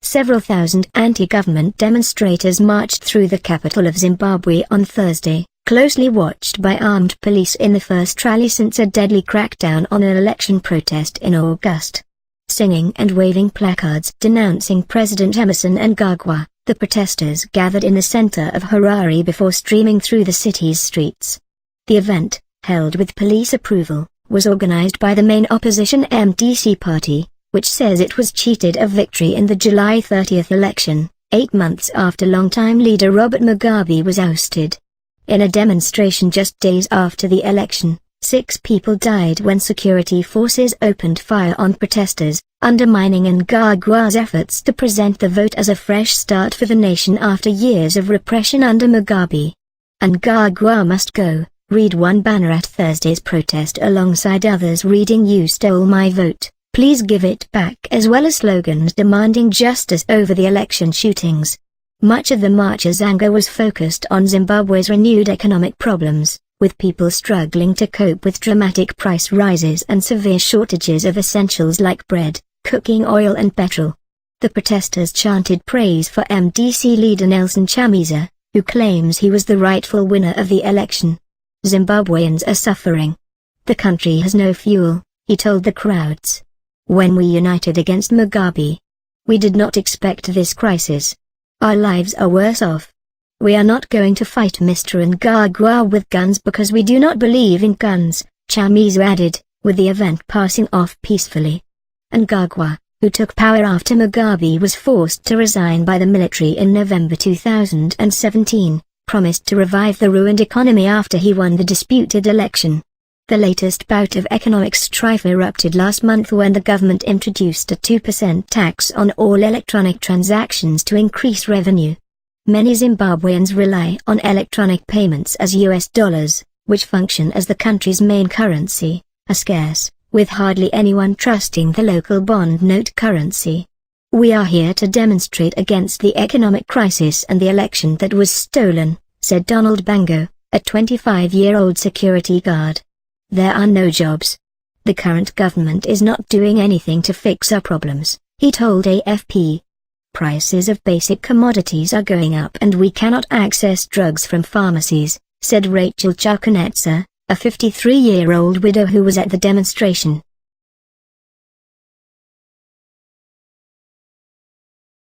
Several thousand anti-government demonstrators marched through the capital of Zimbabwe on Thursday, closely watched by armed police in the first rally since a deadly crackdown on an election protest in August. Singing and waving placards denouncing President Emerson Mnangagwa, the protesters gathered in the center of Harare before streaming through the city's streets. The event, held with police approval, was organized by the main opposition MDC party, which says it was cheated of victory in the July 30 election, 8 months after longtime leader Robert Mugabe was ousted. In a demonstration just days after the election, 6 people died when security forces opened fire on protesters, undermining Mnangagwa's efforts to present the vote as a fresh start for the nation after years of repression under Mugabe. "Mnangagwa must go," read one banner at Thursday's protest alongside others reading "You stole my vote, please give it back," as well as slogans demanding justice over the election shootings. Much of the march's anger was focused on Zimbabwe's renewed economic problems, with people struggling to cope with dramatic price rises and severe shortages of essentials like bread, cooking oil and petrol. The protesters chanted praise for MDC leader Nelson Chamisa, who claims he was the rightful winner of the election. "Zimbabweans are suffering. The country has no fuel," he told the crowds. "When we united against Mugabe, we did not expect this crisis. Our lives are worse off. We are not going to fight Mr. Mnangagwa with guns because we do not believe in guns," Chamisa added, with the event passing off peacefully. Mnangagwa, who took power after Mugabe was forced to resign by the military in November 2017, promised to revive the ruined economy after he won the disputed election. The latest bout of economic strife erupted last month when the government introduced a 2% tax on all electronic transactions to increase revenue. Many Zimbabweans rely on electronic payments as US dollars, which function as the country's main currency, are scarce, with hardly anyone trusting the local bond note currency. "We are here to demonstrate against the economic crisis and the election that was stolen," said Donald Bango, a 25-year-old security guard. "There are no jobs. The current government is not doing anything to fix our problems," he told AFP. "Prices of basic commodities are going up and we cannot access drugs from pharmacies," said Rachel Chakunetsa, a 53-year-old widow who was at the demonstration.